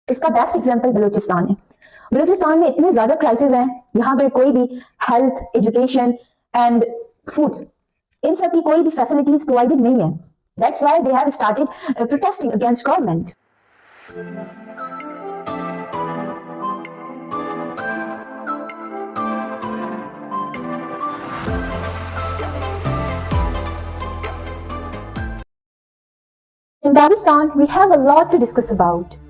اس کا best example Balochistan ہے۔ بلوچستان میں اتنے زیادہ کرائسز ہیں، یہاں پر کوئی بھی ہیلتھ، ایجوکیشن اینڈ فوڈ، ان سب کی کوئی بھی فیسلٹیز پرووائڈڈ نہیں ہے۔ That's why they have started protesting against government. In Pakistan, we have a lot to discuss about.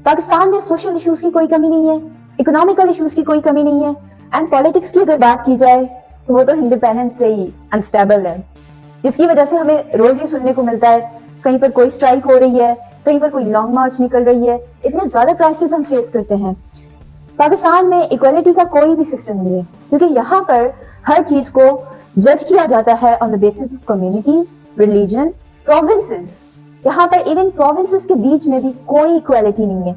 Pakistan میں سوشل ایشوز کی کوئی کمی نہیں ہے، اکنامیکل ایشوز کی کوئی کمی نہیں ہے، اینڈ پالیٹکس کی اگر بات کی جائے تو وہ تو انڈیپینڈنس سے ہی انسٹیبل ہے، جس کی وجہ سے ہمیں روز یہ سننے کو ملتا ہے کہیں پر کوئی اسٹرائک ہو رہی ہے، کہیں پر کوئی لانگ مارچ نکل رہی ہے، اتنے زیادہ کرائسس ہم فیس کرتے ہیں۔ پاکستان میں ایکویلٹی کا کوئی بھی سسٹم نہیں ہے، کیونکہ یہاں پر ہر چیز کو جج کیا جاتا ہے on the basis of communities, religion, provinces. یہاں پر ایون پروونسز کے بیچ میں بھی کوئی ایکویلٹی نہیں ہے۔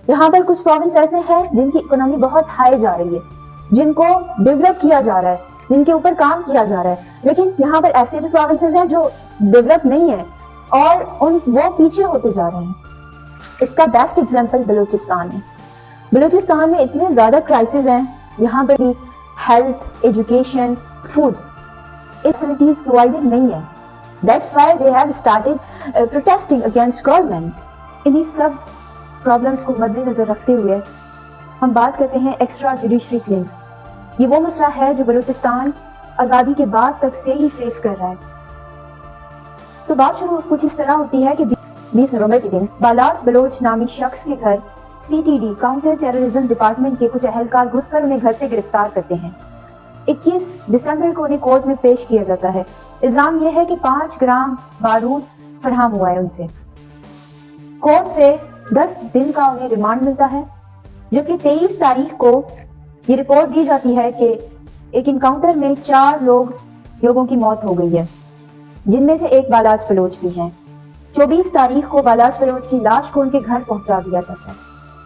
یہاں پر کچھ پروونس ایسے ہیں جن کی اکنامی بہت ہائی جا رہی ہے، جن کو ڈیولپ کیا جا رہا ہے، جن کے اوپر کام کیا جا رہا ہے، لیکن یہاں پر ایسے بھی پروونسز ہیں جو ڈیولپ نہیں ہیں اور وہ پیچھے ہوتے جا رہے ہیں۔ اس کا بیسٹ ایگزامپل بلوچستان ہے۔ بلوچستان میں اتنے زیادہ کرائسز ہیں، یہاں پر بھی health, education, food facilities provided نہیں ہے۔ That's why they have started protesting against government. انہی سب پرابلمس کو مد نظر رکھتے ہوئے ہم بات کرتے ہیں ایکسٹرا جوڈیشری کلنگز۔ یہ وہ مسئلہ ہے جو بلوچستان آزادی کے بعد تک سے ہی فیس کر رہا ہے۔ تو بات شروع کچھ اس طرح ہوتی ہے کہ 20 نومبر کے دن بالاچ بلوچ نامی شخص کے گھر CTD کاؤنٹر ٹیررزم ڈپارٹمنٹ کے کچھ اہلکار گھس کر انہیں گھر سے گرفتار کرتے ہیں۔ 21 دسمبر کو انہیں کورٹ میں پیش کیا جاتا ہے۔ الزام یہ ہے کہ 5 گرام بارود فراہم ہوا ہے ان سے۔ کورٹ سے 10 دن کا انہیں ریمانڈ ملتا ہے، جبکہ 23 تاریخ کو یہ رپورٹ دی جاتی ہے کہ ایک انکاؤنٹر میں 4 لوگوں کی موت ہو گئی ہے، جن میں سے ایک بالاچ بلوچ بھی ہیں۔ 24 تاریخ کو بالاچ بلوچ کی لاش کو ان کے گھر پہنچا دیا جاتا ہے۔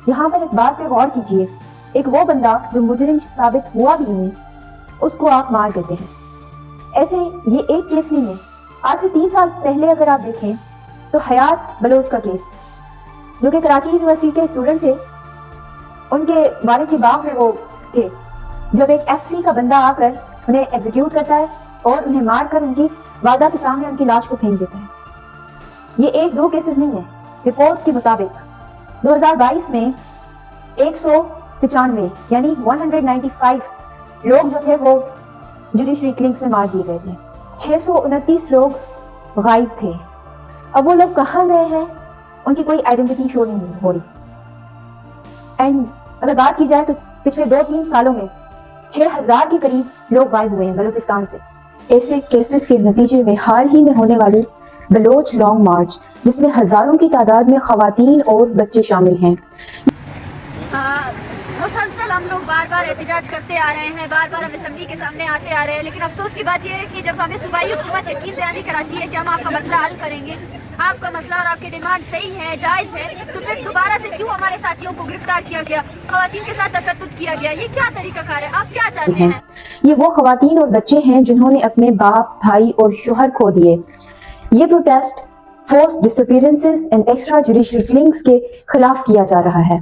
یہاں پر ایک بات پہ غور کیجئے، ایک وہ بندہ جو مجرم ثابت ہوا بھی نہیں، اس کو آپ مار دیتے ہیں۔ ایسے یہ ایک کیس نہیں ہے، آج سے 3 سال پہلے اگر آپ دیکھیں تو حیات بلوچ کا کیس، جو کہ کراچی یونیورسٹی کے اسٹوڈنٹ تھے، ان کے والد کے باغ میں وہ تھے، جب ایک FC کا بندہ آ کر انہیں ایگزیکیوٹ کرتا ہے اور انہیں مار کر ان کی والدہ کے سامنے ان کی لاش کو پھینک دیتا ہے۔ یہ 1-2 کیسز نہیں ہیں۔ رپورٹس کے مطابق 2022 میں 195 یعنی 195 لوگ جو تھے وہ جوڈیشری کلنگز میں مار دیے گئے تھے۔ 629 لوگ غائب تھے۔ اب وہ لوگ کہاں گئے ہیں، ان کی کوئی آئیڈینٹی شو نہیں ہو رہی۔ اینڈ اگر بات کی جائے تو پچھلے 2-3 سالوں میں 6000 کے قریب لوگ غائب ہوئے ہیں بلوچستان سے۔ ایسے کیسز کے نتیجے میں حال ہی میں ہونے والی بلوچ لانگ مارچ، جس میں ہزاروں کی تعداد میں خواتین اور بچے شامل ہیں۔ مسلسل ہم لوگ بار بار احتجاج کرتے آ رہے ہیں، بار بار ہم اسمبلی کے سامنے آتے آ رہے ہیں، لیکن افسوس کی بات یہ ہے کہ جب ہمیں صوبائی حکومت یقین دہانی کراتی ہے کہ ہم آپ کا مسئلہ حل کریں گے، آپ کا مسئلہ اور آپ کے ڈیمانڈ صحیح ہے، جائز ہے، تو پھر دوبارہ سے کیوں ہمارے ساتھیوں کو گرفتار کیا گیا، خواتین کے ساتھ تشدد کیا گیا؟ یہ کیا طریقہ کار ہے؟ آپ کیا چاہتے ہیں؟ یہ وہ خواتین اور بچے ہیں جنہوں نے اپنے باپ، بھائی اور شوہر کھو دیے۔ یہ protest force disappearances and extra judiciary killings کے خلاف کیا جا رہا ہے۔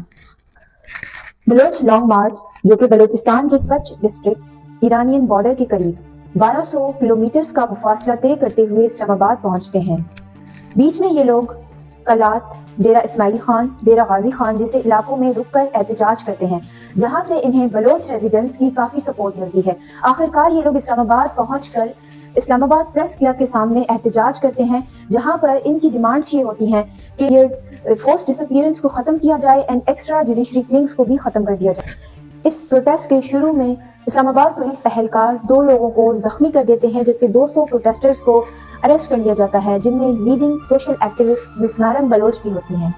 بلوچ لانگ مارچ، جو کہ بلوچستان کے کچھ ڈسٹرکٹ ایرانین بارڈر کے قریب 1200 کلومیٹرز کا فاصلہ طے کرتے ہوئے اسلام آباد پہنچتے ہیں۔ بیچ میں یہ لوگ کلات، ڈیرہ اسماعیل خان، ڈیرہ غازی خان جیسے علاقوں میں رک کر احتجاج کرتے ہیں، جہاں سے انہیں بلوچ ریزیڈنٹس کی کافی سپورٹ ملتی ہے۔ آخرکار یہ لوگ اسلام آباد پہنچ کر اسلام آباد پریس کلب کے سامنے احتجاج کرتے ہیں، جہاں پر ان کی ڈیمانڈز یہ ہوتی ہیں کہ یہ فورس ڈسپیئرنس کو ختم کیا جائے اینڈ ایکسٹرا جوڈیشری کلنگز کو بھی ختم کر دیا جائے۔ اس پروٹیسٹ کے شروع میں اسلام آباد پولیس اہلکار 2 لوگوں کو زخمی کر دیتے ہیں، جبکہ 200 پروٹیسٹرز کو اریسٹ کر لیا جاتا ہے، جن میں لیڈنگ سوشل ایکٹیوسٹ مس مریم بلوچ بھی ہوتی ہیں۔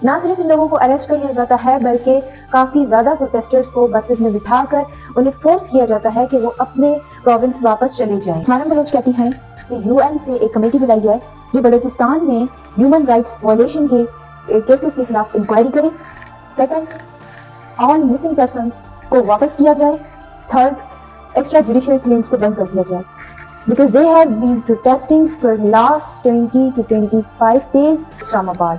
نہ صرف ان لوگوں کو اریسٹ کر لیا جاتا ہے، بلکہ کافی زیادہ پروٹیسٹرز کو بسز میں بٹھا کر انہیں فورس کیا جاتا ہے کہ وہ اپنے پروونس واپس چلے جائیں۔ مریم بلوچ کہتی ہیں کہ UN سے ایک کمیٹی بلائی جائے جو بلوچستان میں ہیومن رائٹس وائلیشن کے کیسز کے خلاف انکوائری کرے۔ سیکنڈ، آل مسنگ پرسنز کو واپس کیا جائے۔ تھرڈ، ایکسٹرا جوڈیشل کلینز کو بند کر دیا جائے۔ Because they have been protesting for last 20 to 25 days Islamabad.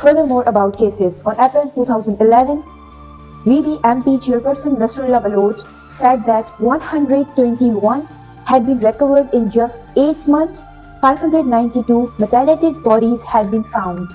Furthermore about cases, on April 2011, VBMP chairperson Nasrullah Baloch said that 121 had been recovered in just 8 months. 592 mutilated bodies had been found.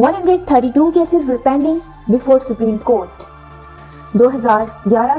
132 cases were pending before Supreme Court. 2011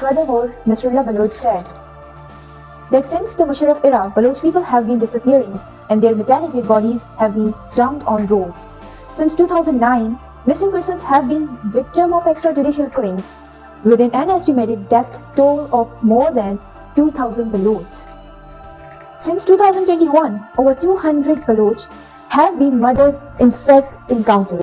Furthermore, Nasrullah Baloch said that since the Musharraf era, Baloch people have been disappearing and their mutilated bodies have been dumped on roads. Since 2009, missing persons have been victim of extrajudicial killings, with an estimated death toll of more than 2,000 Balochs. Since 2021, over 200 Baloch have been murdered in fake encounters.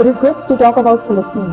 It is good to talk about Palestine.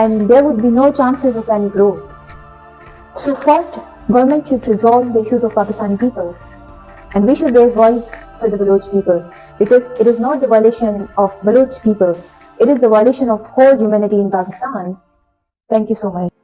and there would be no chances of any growth. So first, government should resolve the issues of Pakistani people, and we should raise voice for the Baloch people, because it is not the violation of Baloch people, it is the violation of whole humanity in Pakistan. Thank you so much.